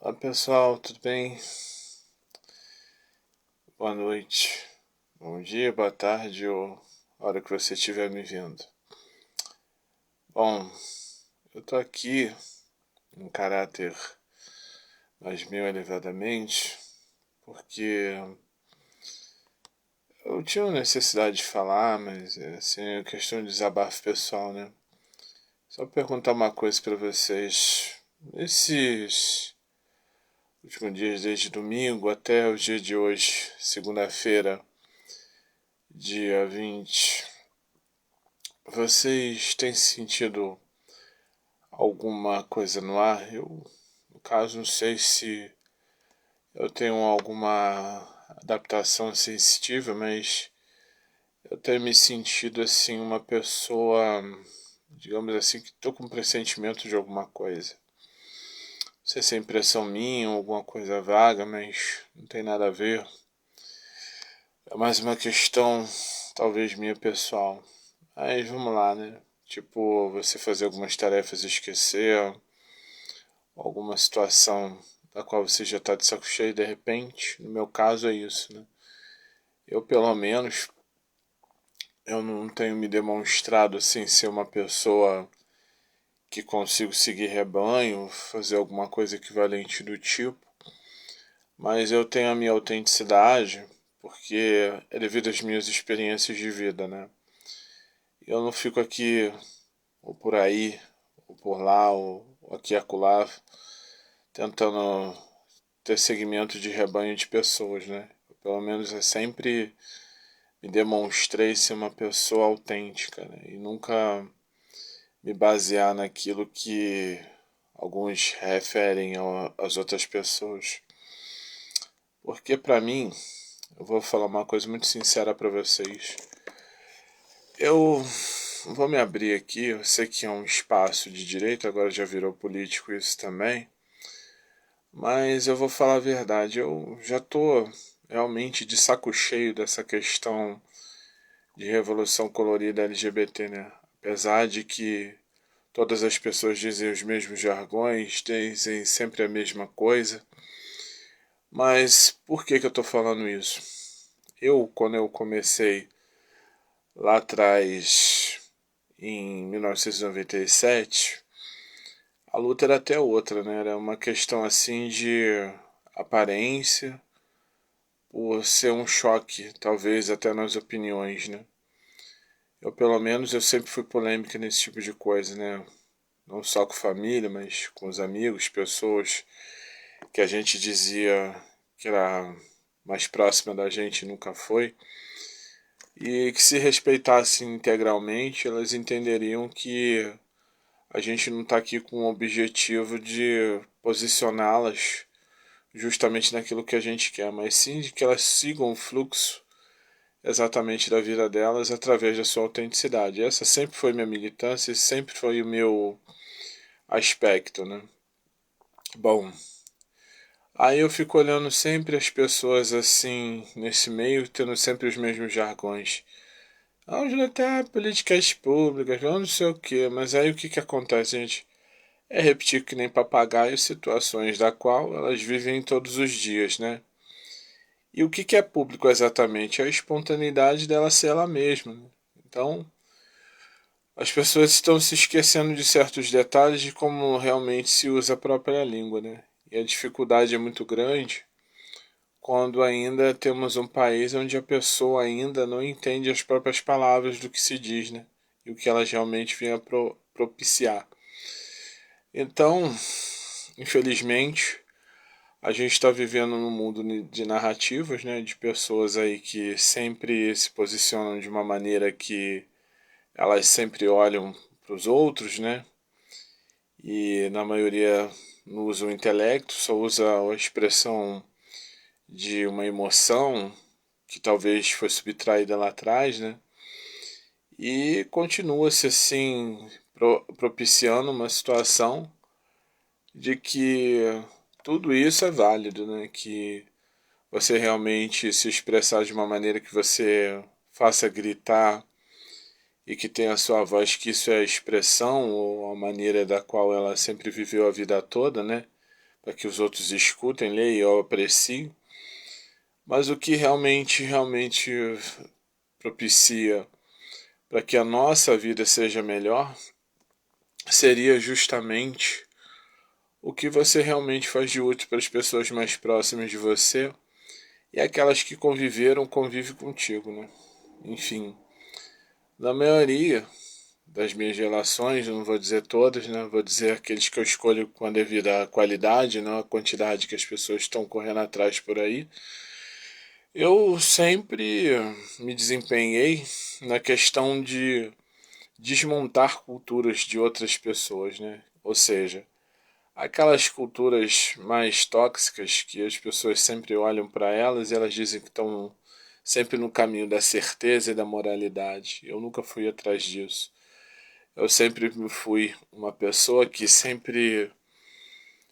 Olá pessoal, tudo bem? Boa noite, bom dia, boa tarde ou a hora que você estiver me vendo. Bom, eu tô aqui em caráter mais meu elevadamente porque eu tinha uma necessidade de falar, mas assim, é questão de desabafo pessoal, né? Só perguntar uma coisa pra vocês. Esses últimos dias, desde domingo até o dia de hoje, segunda-feira, dia 20, vocês têm sentido alguma coisa no ar? Eu, no caso, não sei se eu tenho alguma adaptação sensitiva, mas eu tenho me sentido assim uma pessoa, digamos assim, que estou com pressentimento de alguma coisa. Não sei se é impressão minha ou alguma coisa vaga, mas não tem nada a ver. É mais uma questão, talvez minha pessoal. Mas vamos lá, né? Tipo, você fazer algumas tarefas e esquecer, alguma situação da qual você já está de saco cheio de repente. No meu caso é isso, né? Eu pelo menos eu não tenho me demonstrado assim ser uma pessoa que consigo seguir rebanho, fazer alguma coisa equivalente do tipo, mas eu tenho a minha autenticidade porque é devido às minhas experiências de vida, né? Eu não fico aqui ou por aí, ou por lá, ou aqui e acolá, tentando ter segmento de rebanho de pessoas, né? Eu, pelo menos eu sempre me demonstrei ser uma pessoa autêntica, né? E nunca me basear naquilo que alguns referem às outras pessoas. Porque pra mim, eu vou falar uma coisa muito sincera pra vocês. Eu vou me abrir aqui, eu sei que é um espaço de direito, agora já virou político isso também. Mas eu vou falar a verdade, eu já tô realmente de saco cheio dessa questão de revolução colorida LGBT, né? Apesar de que todas as pessoas dizem os mesmos jargões, dizem sempre a mesma coisa. Mas por que eu tô falando isso? Quando eu comecei lá atrás, em 1997, a luta era até outra, né? Era uma questão assim de aparência, por ser um choque, talvez até nas opiniões, né? Eu, pelo menos, eu sempre fui polêmica nesse tipo de coisa, né? Não só com família, mas com os amigos, pessoas que a gente dizia que era mais próxima da gente e nunca foi. E que se respeitassem integralmente, elas entenderiam que a gente não está aqui com o objetivo de posicioná-las justamente naquilo que a gente quer, mas sim de que elas sigam o fluxo exatamente da vida delas através da sua autenticidade. Essa sempre foi minha militância, sempre foi o meu aspecto, né? Bom, aí eu fico olhando sempre as pessoas assim, nesse meio, tendo sempre os mesmos jargões. Vamos até políticas públicas, vamos não sei o que, mas aí o que que acontece, gente? É repetir que nem papagaio situações da qual elas vivem todos os dias, né? E o que que é público exatamente? É a espontaneidade dela ser ela mesma, né? Então, as pessoas estão se esquecendo de certos detalhes de como realmente se usa a própria língua, né? E a dificuldade é muito grande quando ainda temos um país onde a pessoa ainda não entende as próprias palavras do que se diz, né? E o que elas realmente vêm a propiciar. Então, infelizmente, a gente está vivendo num mundo de narrativas, né? De pessoas aí que sempre se posicionam de uma maneira que elas sempre olham para os outros, né? E na maioria não usa o intelecto, só usa a expressão de uma emoção que talvez foi subtraída lá atrás, né? E continua-se assim propiciando uma situação de que tudo isso é válido, né? Que você realmente se expressar de uma maneira que você faça gritar e que tenha a sua voz, que isso é a expressão ou a maneira da qual ela sempre viveu a vida toda, né? para que os outros escutem, leiam ou apreciem, mas o que realmente propicia para que a nossa vida seja melhor seria justamente o que você realmente faz de útil para as pessoas mais próximas de você e aquelas que convivem contigo, né? Enfim, na maioria das minhas relações, não vou dizer todas, né? Vou dizer aqueles que eu escolho com a devida qualidade, não a quantidade que as pessoas estão correndo atrás por aí. Eu sempre me desempenhei na questão de desmontar culturas de outras pessoas, né? Ou seja, aquelas culturas mais tóxicas que as pessoas sempre olham para elas e elas dizem que estão sempre no caminho da certeza e da moralidade. Eu nunca fui atrás disso. Eu sempre fui uma pessoa que sempre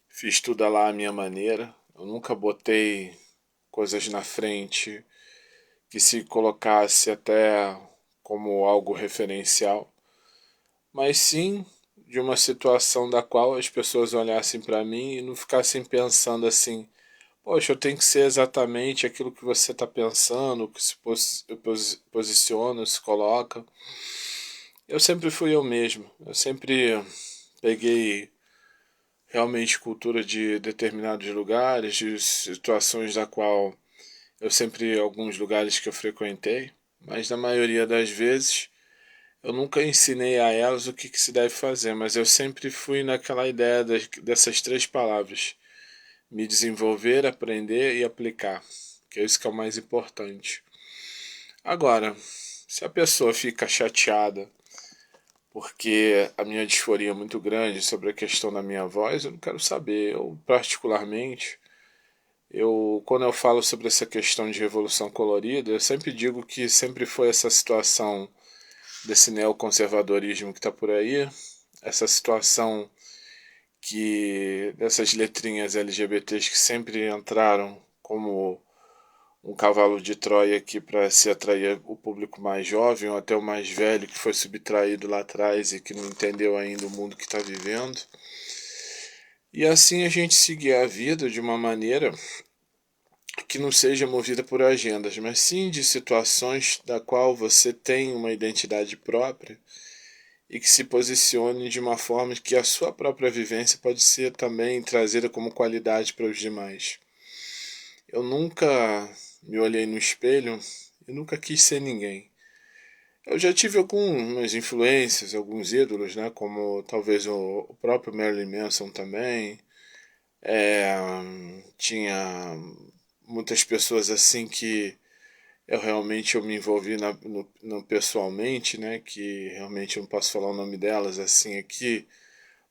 fiz tudo lá à minha maneira. Eu nunca botei coisas na frente que se colocasse até como algo referencial, mas sim de uma situação da qual as pessoas olhassem para mim e não ficassem pensando assim: poxa, eu tenho que ser exatamente aquilo que você está pensando, que se posiciona, se coloca. Eu sempre fui eu mesmo. Eu sempre peguei realmente cultura de determinados lugares, de situações da qual eu sempre, alguns lugares que eu frequentei, mas na maioria das vezes eu nunca ensinei a elas o que se deve fazer, mas eu sempre fui naquela ideia dessas três palavras: me desenvolver, aprender e aplicar, que é isso que é o mais importante. Agora, se a pessoa fica chateada porque a minha disforia é muito grande sobre a questão da minha voz, eu não quero saber. Eu, particularmente, quando eu falo sobre essa questão de revolução colorida, eu sempre digo que sempre foi essa situação desse neoconservadorismo que está por aí, essa situação dessas letrinhas LGBTs que sempre entraram como um cavalo de Troia aqui para se atrair o público mais jovem ou até o mais velho que foi subtraído lá atrás e que não entendeu ainda o mundo que está vivendo. E assim a gente seguir a vida de uma maneira que não seja movida por agendas, mas sim de situações da qual você tem uma identidade própria e que se posicione de uma forma que a sua própria vivência pode ser também trazida como qualidade para os demais. Eu nunca me olhei no espelho e nunca quis ser ninguém. Eu já tive algumas influências, alguns ídolos, né, como talvez o próprio Marilyn Manson também. Tinha muitas pessoas assim que eu me envolvi no pessoalmente, né, que realmente eu não posso falar o nome delas assim aqui,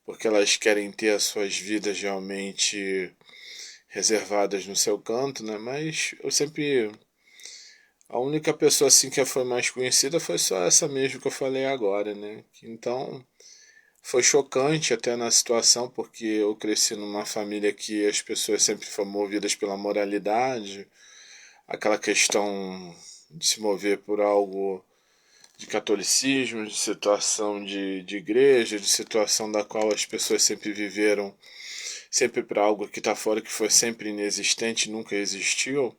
porque elas querem ter as suas vidas realmente reservadas no seu canto, né, mas eu sempre... A única pessoa assim que foi mais conhecida foi só essa mesmo que eu falei agora, né, então... Foi chocante até na situação, porque eu cresci numa família que as pessoas sempre foram movidas pela moralidade, aquela questão de se mover por algo de catolicismo, de situação de igreja, de situação da qual as pessoas sempre viveram, sempre para algo que está fora, que foi sempre inexistente, nunca existiu.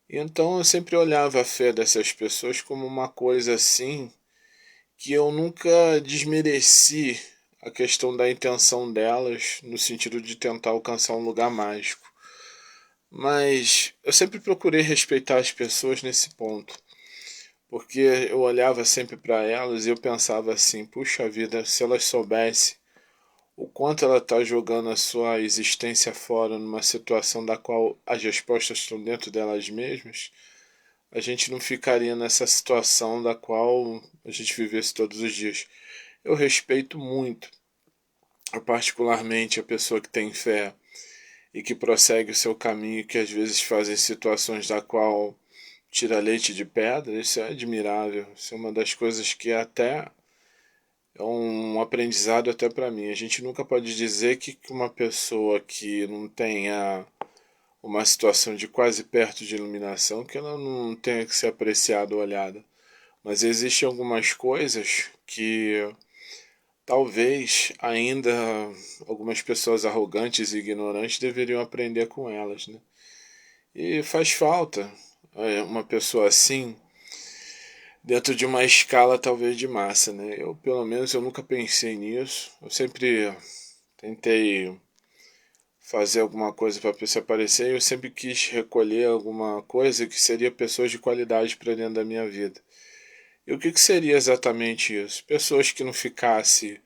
E então eu sempre olhava a fé dessas pessoas como uma coisa assim que eu nunca desmereci a questão da intenção delas no sentido de tentar alcançar um lugar mágico. Mas eu sempre procurei respeitar as pessoas nesse ponto, porque eu olhava sempre para elas e eu pensava assim: puxa vida, se elas soubessem o quanto ela está jogando a sua existência fora numa situação da qual as respostas estão dentro delas mesmas, a gente não ficaria nessa situação da qual a gente vivesse todos os dias. Eu respeito muito, particularmente, a pessoa que tem fé e que prossegue o seu caminho, que às vezes fazem situações da qual tira leite de pedra. Isso é admirável. Isso é uma das coisas que até é um aprendizado até para mim. A gente nunca pode dizer que uma pessoa que não tenha uma situação de quase perto de iluminação, que ela não tenha que ser apreciada ou olhada. Mas existem algumas coisas que talvez ainda algumas pessoas arrogantes e ignorantes deveriam aprender com elas, né? E faz falta uma pessoa assim dentro de uma escala talvez de massa, né? Eu, pelo menos, eu nunca pensei nisso. Eu sempre tentei fazer alguma coisa para a pessoa aparecer, eu sempre quis recolher alguma coisa que seria pessoas de qualidade para dentro da minha vida. E o que, que seria exatamente isso? Pessoas que não ficassem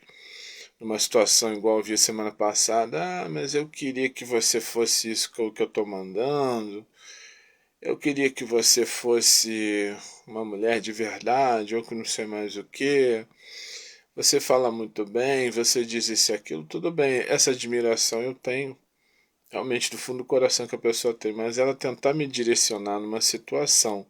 numa situação igual eu vi semana passada. Ah, mas eu queria que você fosse isso que eu tô mandando. Eu queria que você fosse uma mulher de verdade, ou que não sei mais o que. Você fala muito bem, você diz isso e aquilo, tudo bem. Essa admiração eu tenho, realmente do fundo do coração que a pessoa tem, mas ela tentar me direcionar numa situação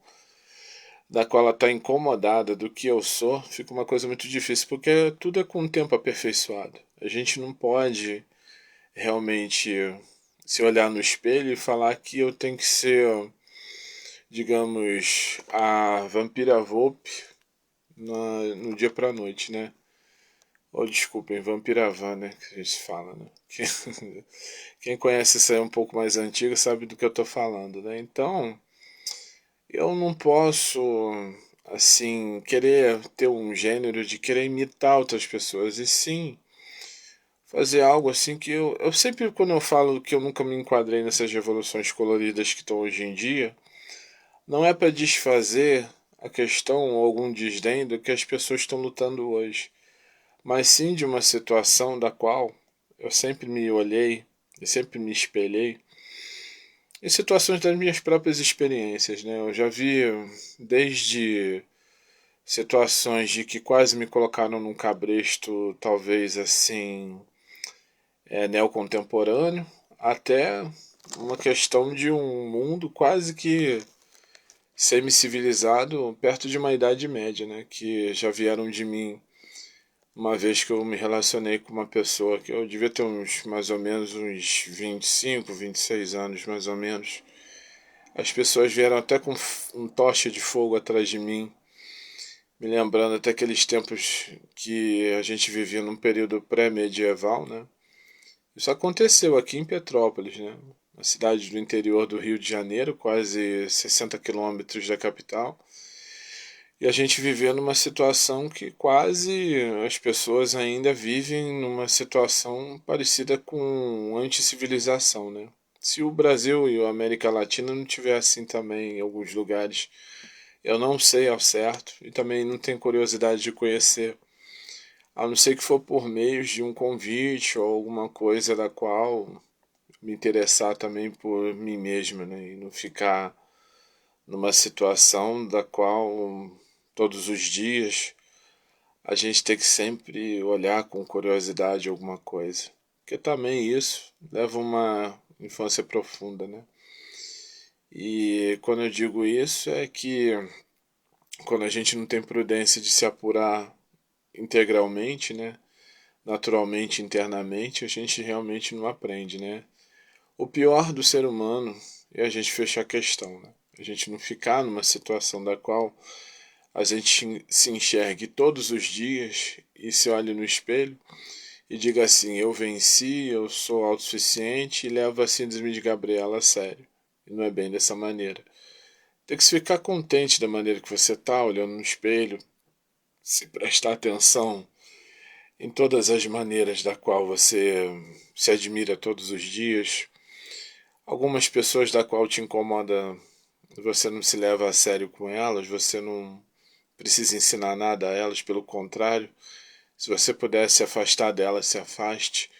da qual ela está incomodada do que eu sou, fica uma coisa muito difícil, porque tudo é com o tempo aperfeiçoado. A gente não pode realmente se olhar no espelho e falar que eu tenho que ser, digamos, a vampira Volpe no dia pra noite, né? Ou desculpem, Vampiravan, né? Que a gente fala, né? Quem conhece isso aí um pouco mais antigo sabe do que eu tô falando, né? Então, eu não posso, assim, querer ter um gênero de querer imitar outras pessoas, e sim fazer algo assim que eu sempre, quando eu falo que eu nunca me enquadrei nessas revoluções coloridas que estão hoje em dia, não é para desfazer a questão ou algum desdém do que as pessoas estão lutando hoje, mas sim de uma situação da qual eu sempre me olhei, eu sempre me espelhei em situações das minhas próprias experiências, né? Eu já vi desde situações de que quase me colocaram num cabresto, talvez assim, neocontemporâneo, até uma questão de um mundo quase que semi-civilizado perto de uma idade média, né? Que já vieram de mim uma vez que eu me relacionei com uma pessoa que eu devia ter uns mais ou menos uns 25, 26 anos mais ou menos. As pessoas vieram até com um tocha de fogo atrás de mim, me lembrando até aqueles tempos que a gente vivia num período pré-medieval, né? Isso aconteceu aqui em Petrópolis, né? Uma cidade do interior do Rio de Janeiro, quase 60 quilômetros da capital. E a gente vivia numa situação que quase as pessoas ainda vivem numa situação parecida com anticivilização, né? Se o Brasil e a América Latina não tiver assim também em alguns lugares, eu não sei ao certo e também não tenho curiosidade de conhecer, a não ser que for por meios de um convite ou alguma coisa da qual me interessar também por mim mesmo, né? E não ficar numa situação da qual todos os dias a gente tem que sempre olhar com curiosidade alguma coisa. Porque também isso leva uma infância profunda, né? E quando eu digo isso é que quando a gente não tem prudência de se apurar integralmente, né? Naturalmente, internamente, a gente realmente não aprende, né? O pior do ser humano é a gente fechar a questão, né? A gente não ficar numa situação da qual a gente se enxergue todos os dias e se olhe no espelho e diga assim: eu venci, eu sou autossuficiente, e levo a síndrome de Gabriela a sério. E não é bem dessa maneira. Tem que se ficar contente da maneira que você está, olhando no espelho, se prestar atenção em todas as maneiras da qual você se admira todos os dias. Algumas pessoas da qual te incomoda, você não se leva a sério com elas, você não precisa ensinar nada a elas, pelo contrário, se você puder se afastar delas, se afaste.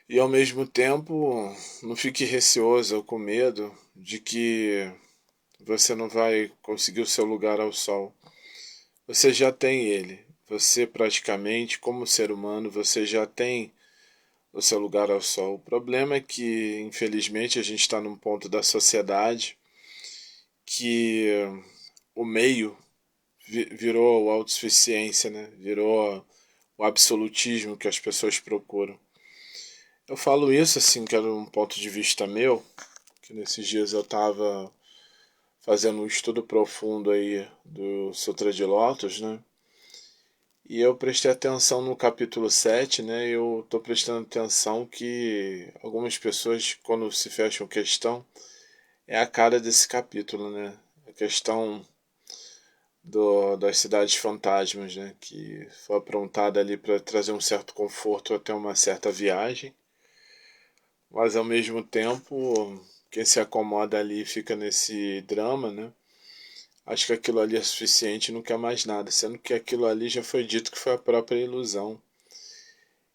E ao mesmo tempo, não fique receoso ou com medo de que você não vai conseguir o seu lugar ao sol. Você já tem ele. Você praticamente, como ser humano, você já tem o seu lugar ao sol. O problema é que, infelizmente, a gente está num ponto da sociedade que o meio virou a autossuficiência, né? Virou o absolutismo que as pessoas procuram. Eu falo isso assim, que era um ponto de vista meu, que nesses dias eu estava fazendo um estudo profundo aí do Sutra de Lotus, né? E eu prestei atenção no capítulo 7, né? Eu estou prestando atenção que algumas pessoas, quando se fecham questão, é a cara desse capítulo, né? A questão das cidades fantasmas, né? Que foi aprontada ali para trazer um certo conforto até uma certa viagem, mas ao mesmo tempo, quem se acomoda ali e fica nesse drama, né? Acho que aquilo ali é suficiente e não quer mais nada, sendo que aquilo ali já foi dito que foi a própria ilusão.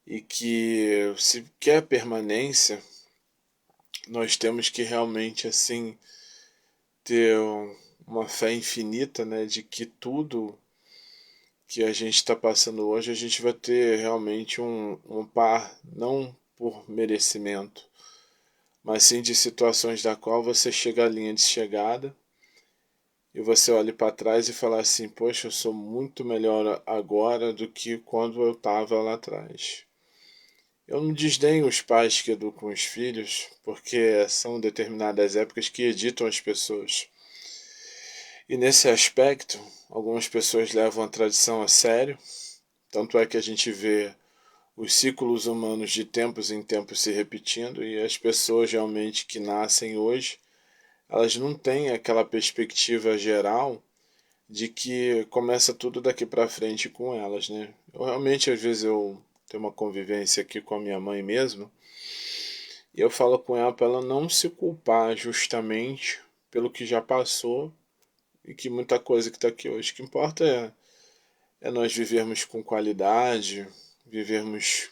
E que se quer permanência, nós temos que realmente assim ter uma fé infinita, né, de que tudo que a gente está passando hoje a gente vai ter realmente um par, não por merecimento, mas sim de situações da qual você chega à linha de chegada e você olha para trás e fala assim, poxa, eu sou muito melhor agora do que quando eu estava lá atrás. Eu não desdenho os pais que educam os filhos, porque são determinadas épocas que editam as pessoas. E nesse aspecto, algumas pessoas levam a tradição a sério, tanto é que a gente vê os ciclos humanos de tempos em tempos se repetindo e as pessoas realmente que nascem hoje, elas não têm aquela perspectiva geral de que começa tudo daqui para frente com elas, né? Eu realmente às vezes eu tenho uma convivência aqui com a minha mãe mesmo, e eu falo com ela para ela não se culpar justamente pelo que já passou e que muita coisa que está aqui hoje. O que importa é nós vivermos com qualidade, vivermos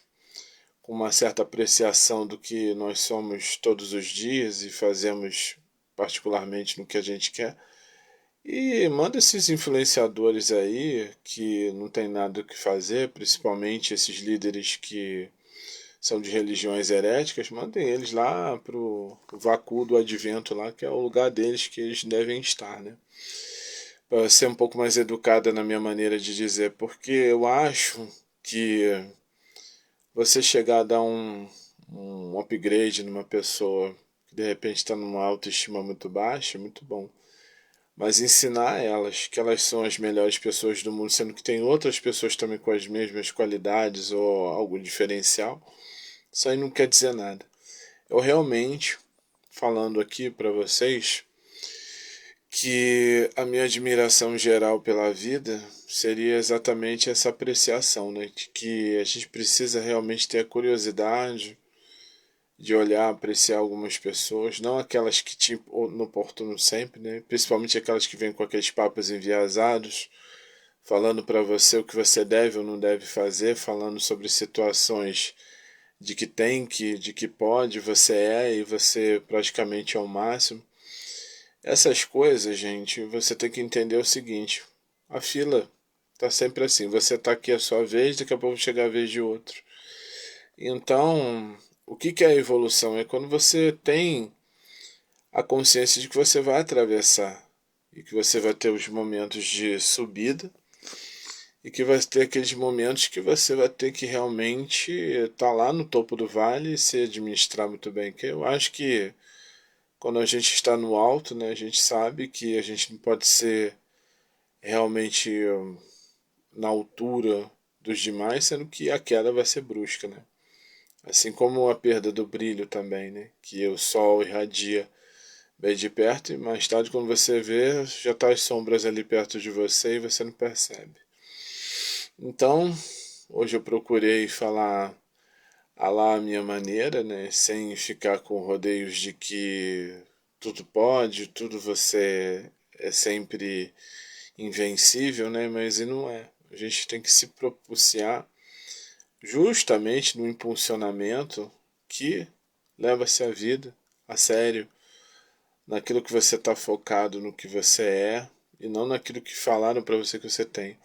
com uma certa apreciação do que nós somos todos os dias e fazemos particularmente no que a gente quer. E manda esses influenciadores aí que não tem nada o que fazer, principalmente esses líderes que são de religiões heréticas, mandem eles lá pro vácuo do advento lá, que é o lugar deles que eles devem estar, né? Para ser um pouco mais educada na minha maneira de dizer, porque eu acho que você chegar a dar um upgrade numa pessoa que de repente está numa autoestima muito baixa, é muito bom. Mas ensinar elas que elas são as melhores pessoas do mundo, sendo que tem outras pessoas também com as mesmas qualidades ou algo diferencial, isso aí não quer dizer nada. Eu realmente, falando aqui para vocês, que a minha admiração geral pela vida seria exatamente essa apreciação, né? De que a gente precisa realmente ter a curiosidade de olhar, apreciar algumas pessoas, não aquelas que te inoportunam sempre, né? Principalmente aquelas que vêm com aqueles papos enviesados, falando para você o que você deve ou não deve fazer, falando sobre situações de que tem que, de que pode, você é e você praticamente é o máximo. Essas coisas, gente, você tem que entender o seguinte: a fila tá sempre assim. Você tá aqui a sua vez, daqui a pouco chega a vez de outro. Então, o que que é a evolução? É quando você tem a consciência de que você vai atravessar e que você vai ter os momentos de subida e que vai ter aqueles momentos que você vai ter que realmente estar lá no topo do vale e se administrar muito bem. Que eu acho que quando a gente está no alto, né, a gente sabe que a gente não pode ser realmente na altura dos demais, sendo que a queda vai ser brusca, né? Assim como a perda do brilho também, né? Que o sol irradia bem de perto e mais tarde quando você vê, já tá as sombras ali perto de você e você não percebe. Então, hoje eu procurei falar a lá a minha maneira, né? Sem ficar com rodeios de que tudo pode, tudo você é sempre invencível, né? Mas e não é. A gente tem que se propiciar justamente no impulsionamento que leva-se a vida a sério, naquilo que você está focado, no que você é e não naquilo que falaram para você que você tem.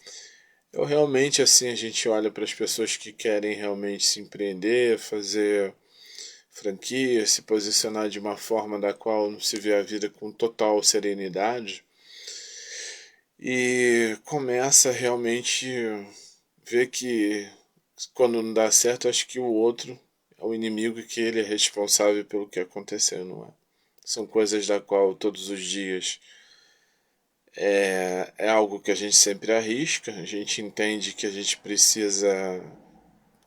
Eu realmente assim a gente olha para as pessoas que querem realmente se empreender, fazer franquia, se posicionar de uma forma da qual não se vê a vida com total serenidade e começa a realmente ver que quando não dá certo, acho que o outro é o inimigo e que ele é responsável pelo que aconteceu, não é? São coisas da qual todos os dias É algo que a gente sempre arrisca, a gente entende que a gente precisa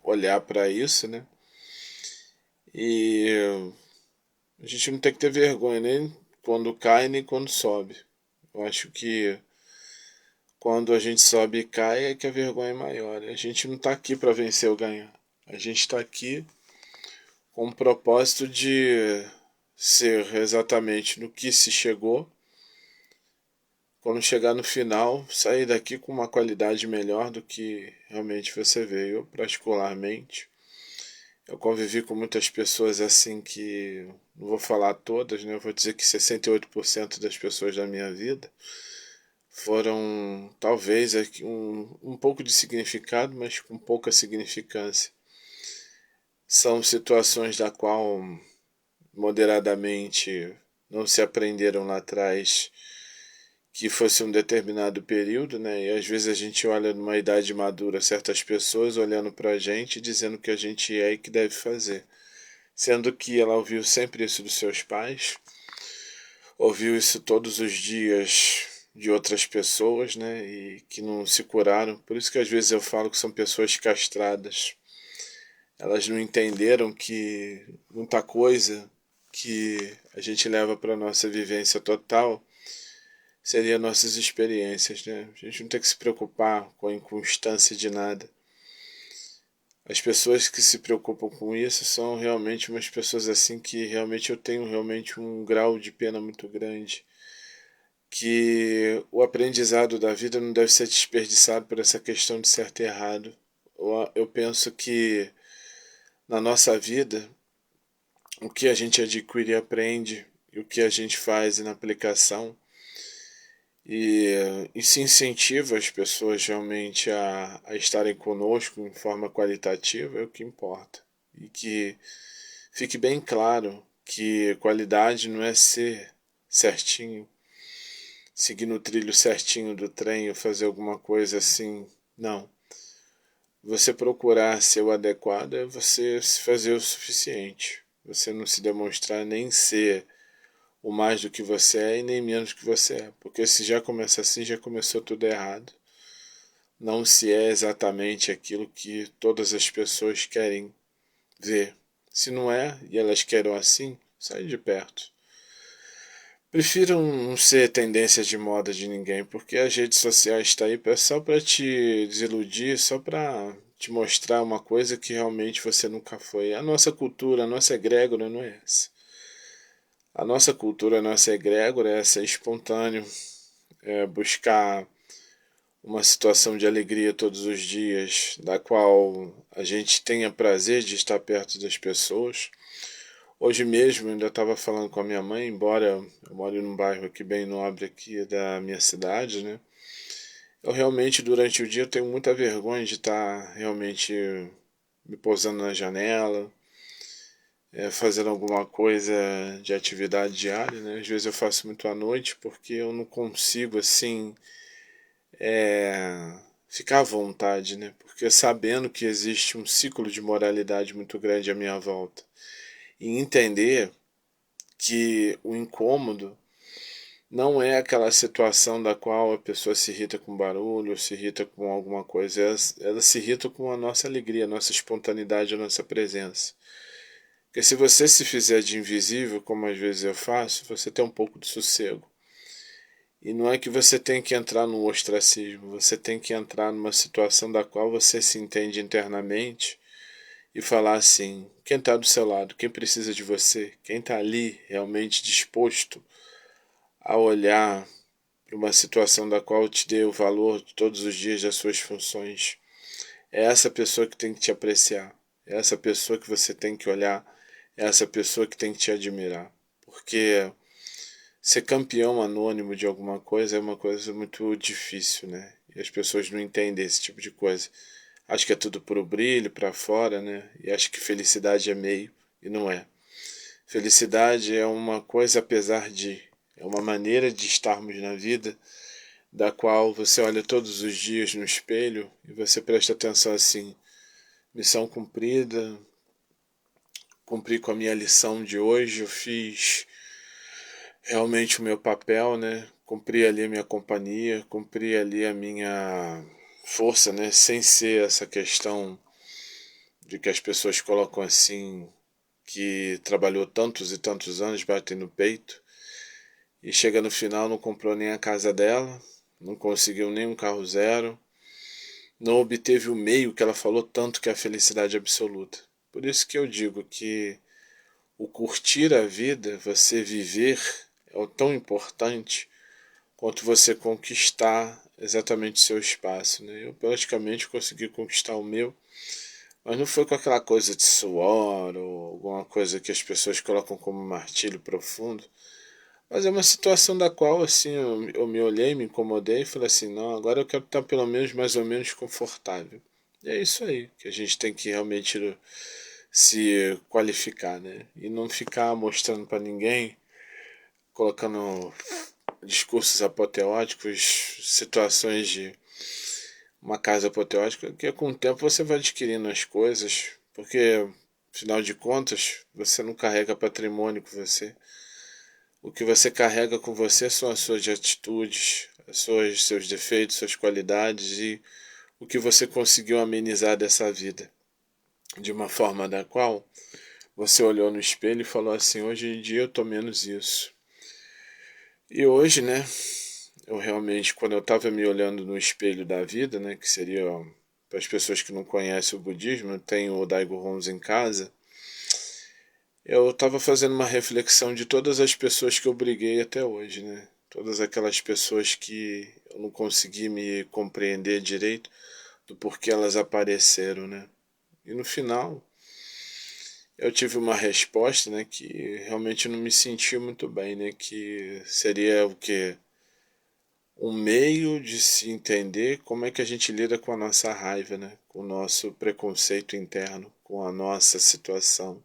olhar para isso, né? E a gente não tem que ter vergonha nem quando cai nem quando sobe. Eu acho que quando a gente sobe e cai é que a vergonha é maior. A gente não está aqui para vencer ou ganhar. A gente está aqui com o propósito de ser exatamente no que se chegou. Quando chegar no final, sair daqui com uma qualidade melhor do que realmente você veio. Eu, particularmente, eu convivi com muitas pessoas assim que, não vou falar todas, né? Eu vou dizer que 68% das pessoas da minha vida foram talvez um pouco de significado, mas com pouca significância. São situações da qual moderadamente não se aprenderam lá atrás que fosse um determinado período, né? E às vezes a gente olha numa idade madura certas pessoas olhando pra gente dizendo o que a gente é e que deve fazer. Sendo que ela ouviu sempre isso dos seus pais, ouviu isso todos os dias de outras pessoas, né? E que não se curaram. Por isso que às vezes eu falo que são pessoas castradas. Elas não entenderam que muita coisa que a gente leva para nossa vivência total seria nossas experiências, né? A gente não tem que se preocupar com a inconstância de nada. As pessoas que se preocupam com isso são realmente umas pessoas assim que realmente eu tenho realmente um grau de pena muito grande, que o aprendizado da vida não deve ser desperdiçado por essa questão de certo e errado. Eu penso que na nossa vida o que a gente adquire e aprende e o que a gente faz na aplicação e se incentiva as pessoas realmente a estarem conosco em forma qualitativa é o que importa. E que fique bem claro que qualidade não é ser certinho, seguir no trilho certinho do trem ou fazer alguma coisa assim. Não. Você procurar ser o adequado é você fazer o suficiente. Você não se demonstrar nem ser o mais do que você é e nem menos do que você é. Porque se já começa assim, já começou tudo errado. Não se é exatamente aquilo que todas as pessoas querem ver. Se não é, e elas querem assim, sai de perto. Prefiro não ser tendência de moda de ninguém, porque as redes sociais estão aí só para te desiludir, só para te mostrar uma coisa que realmente você nunca foi. A nossa cultura, a nossa egrégora não é essa. A nossa cultura, a nossa egrégora é ser espontâneo, é buscar uma situação de alegria todos os dias, da qual a gente tenha prazer de estar perto das pessoas. Hoje mesmo eu ainda estava falando com a minha mãe, embora eu moro num bairro aqui bem nobre aqui da minha cidade, né? Eu realmente durante o dia eu tenho muita vergonha de estar realmente me pousando na janela, fazendo alguma coisa de atividade diária, né? Às vezes eu faço muito à noite porque eu não consigo assim ficar à vontade, né? Porque sabendo que existe um ciclo de moralidade muito grande à minha volta e entender que o incômodo não é aquela situação da qual a pessoa se irrita com barulho, se irrita com alguma coisa, ela se irrita com a nossa alegria, a nossa espontaneidade, a nossa presença. Porque se você se fizer de invisível, como às vezes eu faço, você tem um pouco de sossego. E não é que você tem que entrar no ostracismo, você tem que entrar numa situação da qual você se entende internamente e falar assim: quem está do seu lado, quem precisa de você, quem está ali realmente disposto a olhar para uma situação da qual te dê o valor de todos os dias das suas funções. É essa pessoa que tem que te apreciar, é essa pessoa que você tem que olhar, é essa pessoa que tem que te admirar. Porque ser campeão anônimo de alguma coisa é uma coisa muito difícil, né? E as pessoas não entendem esse tipo de coisa. Acho que é tudo pro brilho, para fora, né? E acho que felicidade é meio, e não é. Felicidade é uma coisa apesar de, é uma maneira de estarmos na vida, da qual você olha todos os dias no espelho e você presta atenção assim, missão cumprida, cumpri com a minha lição de hoje, eu fiz realmente o meu papel, né? cumprir ali a minha companhia, cumprir ali a minha força, né? Sem ser essa questão de que as pessoas colocam assim, que trabalhou tantos e tantos anos, batem no peito, e chega no final não comprou nem a casa dela, não conseguiu nem um carro zero, não obteve o meio que ela falou tanto que é a felicidade absoluta. Por isso que eu digo que o curtir a vida, você viver, é o tão importante quanto você conquistar exatamente o seu espaço. Né? Eu praticamente consegui conquistar o meu, mas não foi com aquela coisa de suor ou alguma coisa que as pessoas colocam como martírio profundo. Mas é uma situação da qual assim eu me olhei, me incomodei e falei assim, não, agora eu quero estar pelo menos mais ou menos confortável. E é isso aí que a gente tem que realmente se qualificar, né? E não ficar mostrando para ninguém, colocando discursos apoteóticos, situações de uma casa apoteótica, que com o tempo você vai adquirindo as coisas, porque afinal de contas você não carrega patrimônio com você. O que você carrega com você são as suas atitudes, seus defeitos, suas qualidades e o que você conseguiu amenizar dessa vida. De uma forma da qual você olhou no espelho e falou assim, hoje em dia eu tô menos isso. E hoje, né, eu realmente, quando eu estava me olhando no espelho da vida, né, que seria, para as pessoas que não conhecem o budismo, eu tenho o Daigo Honzo em casa, eu estava fazendo uma reflexão de todas as pessoas que eu briguei até hoje, né? Todas aquelas pessoas que eu não consegui me compreender direito do porquê elas apareceram, né? E no final eu tive uma resposta, né, que realmente não me senti muito bem, né? Que seria o quê? Um meio de se entender como é que a gente lida com a nossa raiva, né? Com o nosso preconceito interno, com a nossa situação.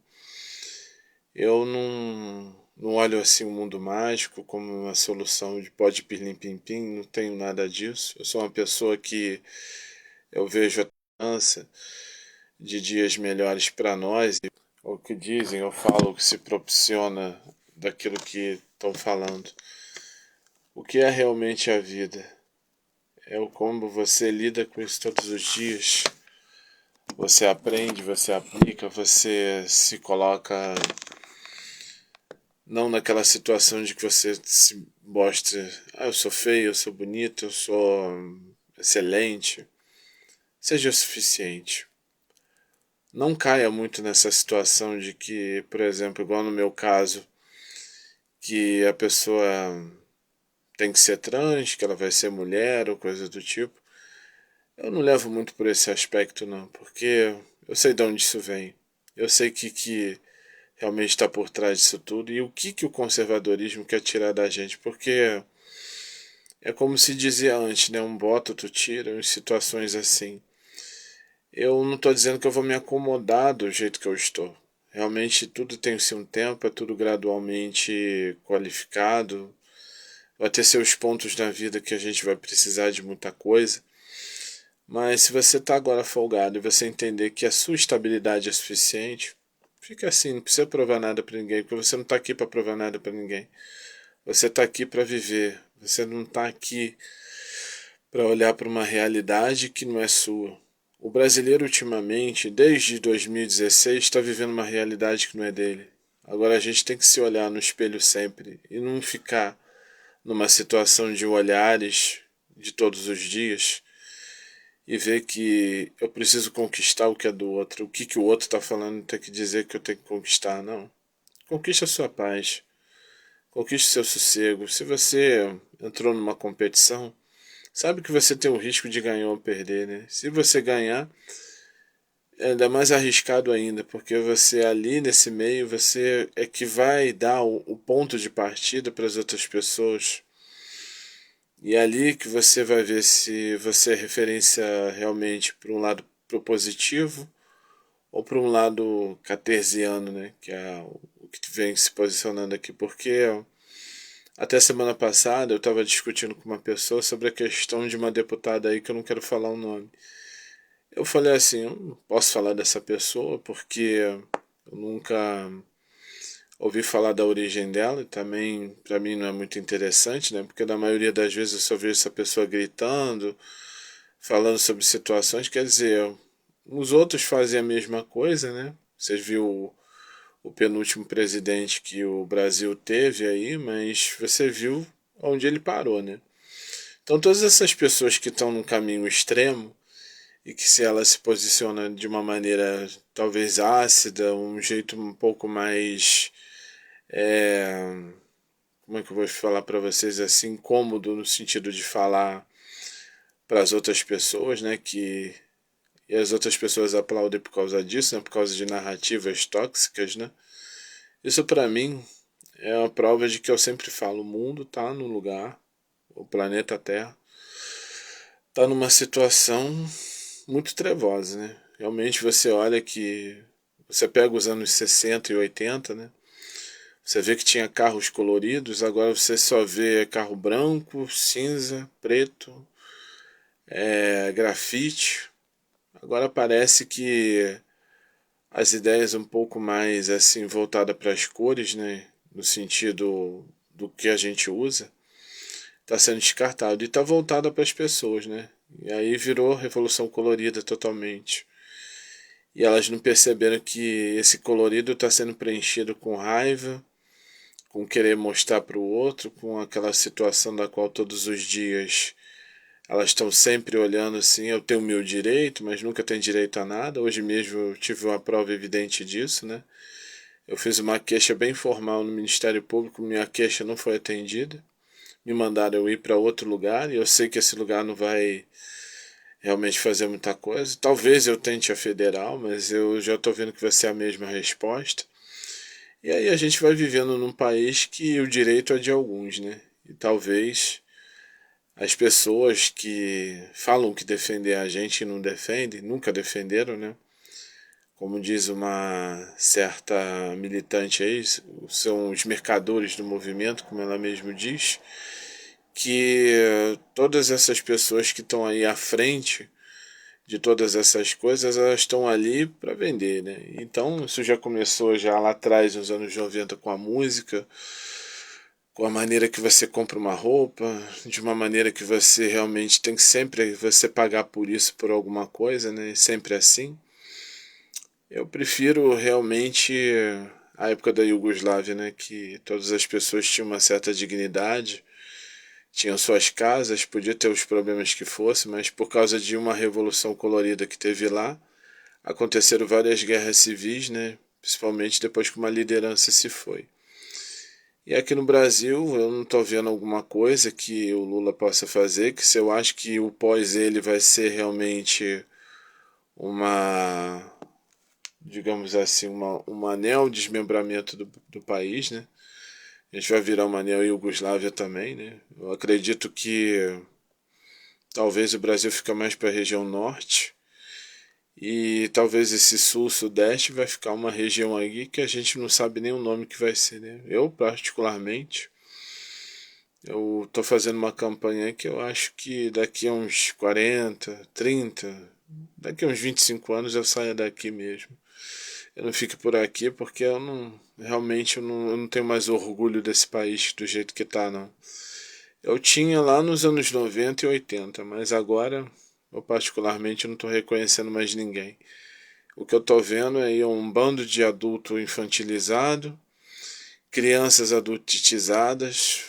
Eu não olho assim o mundo mágico como uma solução de pode pirlim-pim-pim, não tenho nada disso. Eu sou uma pessoa que eu vejo a esperança de dias melhores para nós, e o que dizem, eu falo o que se proporciona daquilo que estão falando. O que é realmente a vida? É o como você lida com isso todos os dias. Você aprende, você aplica, você se coloca não naquela situação de que você se mostre, eu sou feio, eu sou bonito, eu sou excelente. Seja o suficiente. Não caia muito nessa situação de que, por exemplo, igual no meu caso, que a pessoa tem que ser trans, que ela vai ser mulher ou coisa do tipo. Eu não levo muito por esse aspecto não, porque eu sei de onde isso vem. Eu sei que realmente está por trás disso tudo e o que o conservadorismo quer tirar da gente, porque é como se dizia antes, né? Um bota, tu tira, em situações assim. Eu não estou dizendo que eu vou me acomodar do jeito que eu estou. Realmente tudo tem o seu tempo, é tudo gradualmente qualificado. Vai ter seus pontos na vida que a gente vai precisar de muita coisa. Mas se você está agora folgado e você entender que a sua estabilidade é suficiente, fica assim, não precisa provar nada para ninguém, porque você não está aqui para provar nada para ninguém. Você está aqui para viver. Você não está aqui para olhar para uma realidade que não é sua. O brasileiro, ultimamente, desde 2016, está vivendo uma realidade que não é dele. Agora a gente tem que se olhar no espelho sempre e não ficar numa situação de olhares de todos os dias e ver que eu preciso conquistar o que é do outro. O que o outro está falando tem que dizer que eu tenho que conquistar. Não. Conquiste a sua paz. Conquiste seu sossego. Se você entrou numa competição, sabe que você tem o risco de ganhar ou perder, né? Se você ganhar, é ainda mais arriscado ainda, porque você ali nesse meio, você é que vai dar o ponto de partida para as outras pessoas. E é ali que você vai ver se você é referência realmente para um lado propositivo ou para um lado cartesiano, né? Que é o que vem se posicionando aqui. Porque até semana passada eu estava discutindo com uma pessoa sobre a questão de uma deputada aí que eu não quero falar o nome. Eu falei assim, eu não posso falar dessa pessoa porque eu nunca ouvi falar da origem dela e também para mim não é muito interessante, né? Porque na maioria das vezes eu só vejo essa pessoa gritando, falando sobre situações, quer dizer, os outros fazem a mesma coisa, né? Vocês viu o penúltimo presidente que o Brasil teve aí, mas você viu onde ele parou, né? Então todas essas pessoas que estão num caminho extremo e que se ela se posiciona de uma maneira talvez ácida, um jeito um pouco mais é, como é que eu vou falar para vocês assim, incômodo no sentido de falar para as outras pessoas, né, que e as outras pessoas aplaudem por causa disso, né, por causa de narrativas tóxicas, né? Isso para mim é uma prova de que eu sempre falo, o mundo tá no lugar, o planeta Terra tá numa situação muito trevosa, né? Realmente você olha que você pega os anos 60 e 80, né? Você vê que tinha carros coloridos, agora você só vê carro branco, cinza, preto, grafite. Agora parece que as ideias um pouco mais assim voltada para as cores, né, no sentido do que a gente usa, está sendo descartado e está voltada para as pessoas, né? E aí virou revolução colorida totalmente. E elas não perceberam que esse colorido está sendo preenchido com raiva, com querer mostrar para o outro, com aquela situação da qual todos os dias elas estão sempre olhando assim, eu tenho o meu direito, mas nunca tem direito a nada. Hoje mesmo eu tive uma prova evidente disso, né? Eu fiz uma queixa bem formal no Ministério Público, minha queixa não foi atendida. Me mandaram eu ir para outro lugar e eu sei que esse lugar não vai realmente fazer muita coisa. Talvez eu tente a federal, mas eu já estou vendo que vai ser a mesma resposta. E aí a gente vai vivendo num país que o direito é de alguns, né? E talvez as pessoas que falam que defender a gente e não defendem, nunca defenderam, né? Como diz uma certa militante aí, são os mercadores do movimento, como ela mesmo diz, que todas essas pessoas que estão aí à frente de todas essas coisas, elas estão ali para vender, né? Então isso já começou já lá atrás, nos anos 90, com a música, com a maneira que você compra uma roupa, de uma maneira que você realmente tem que sempre você pagar por isso, por alguma coisa, né? Sempre assim. Eu prefiro realmente a época da Iugoslávia, né? Que todas as pessoas tinham uma certa dignidade, tinham suas casas, podia ter os problemas que fosse, mas por causa de uma revolução colorida que teve lá, aconteceram várias guerras civis, né? Principalmente depois que uma liderança se foi. E aqui no Brasil eu não estou vendo alguma coisa que o Lula possa fazer, que se eu acho que o pós ele vai ser realmente uma, digamos assim, um anel desmembramento do país, né? A gente vai virar uma anel Iugoslávia também, né? Eu acredito que talvez o Brasil fique mais para a região norte e talvez esse sul-sudeste vai ficar uma região aí que a gente não sabe nem o nome que vai ser, né? Eu, particularmente, eu tô fazendo uma campanha que eu acho que daqui a uns 40, 30, daqui a uns 25 anos eu saia daqui mesmo. Eu não fico por aqui porque eu não, realmente eu não tenho mais orgulho desse país do jeito que tá, não. Eu tinha lá nos anos 90 e 80, mas agora eu particularmente não estou reconhecendo mais ninguém. O que eu estou vendo é aí um bando de adulto infantilizado, crianças adultizadas,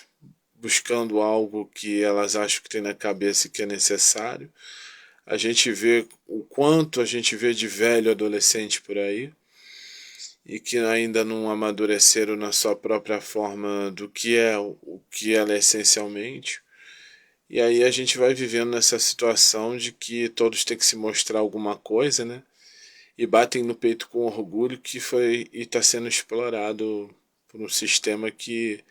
buscando algo que elas acham que tem na cabeça e que é necessário. A gente vê o quanto a gente vê de velho adolescente por aí e que ainda não amadureceram na sua própria forma do que é o que ela é essencialmente. E aí a gente vai vivendo nessa situação de que todos têm que se mostrar alguma coisa, né? E batem no peito com orgulho que foi e está sendo explorado por um sistema que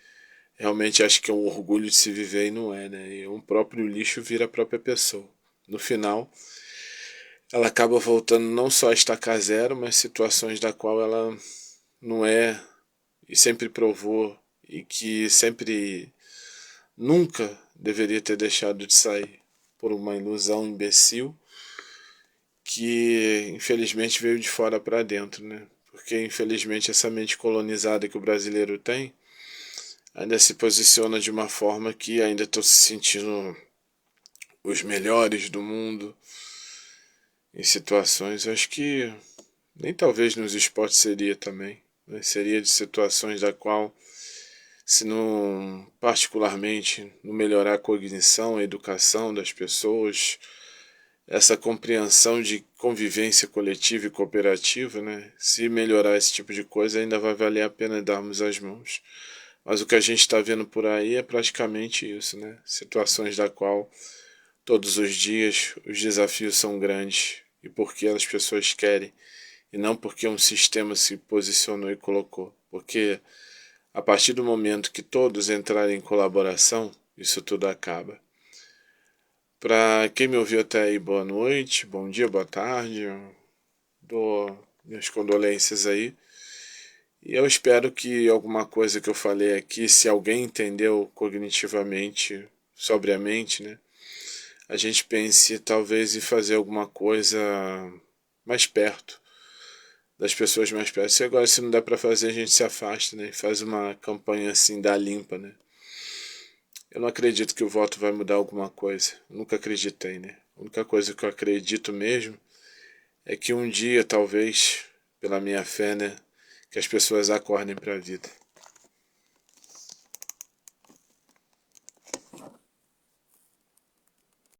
realmente acho que é um orgulho de se viver e não é, né? E um próprio lixo vira a própria pessoa. No final, ela acaba voltando não só a estacar zero, mas situações da qual ela não é e sempre provou e que sempre nunca deveria ter deixado de sair por uma ilusão imbecil que infelizmente veio de fora para dentro, né? porque infelizmente essa mente colonizada que o brasileiro tem ainda se posiciona de uma forma que ainda estou se sentindo os melhores do mundo em situações, acho que nem talvez nos esportes seria também, né? Seria de situações da qual, se não particularmente não melhorar a cognição, a educação das pessoas, essa compreensão de convivência coletiva e cooperativa, né? Se melhorar esse tipo de coisa, ainda vai valer a pena darmos as mãos. Mas o que a gente está vendo por aí é praticamente isso, né? Situações da qual todos os dias os desafios são grandes e porque as pessoas querem e não porque um sistema se posicionou e colocou. Porque a partir do momento que todos entrarem em colaboração, isso tudo acaba. Para quem me ouviu até aí, boa noite, bom dia, boa tarde. Dou minhas condolências aí. E eu espero que alguma coisa que eu falei aqui, se alguém entendeu cognitivamente, sobriamente, né? A gente pense talvez em fazer alguma coisa mais perto, das pessoas mais perto. Se agora se não dá para fazer, a gente se afasta, né? E faz uma campanha assim da limpa, né? Eu não acredito que o voto vai mudar alguma coisa. Eu nunca acreditei, né? A única coisa que eu acredito mesmo é que um dia, talvez, pela minha fé, né, que as pessoas acordem para a vida.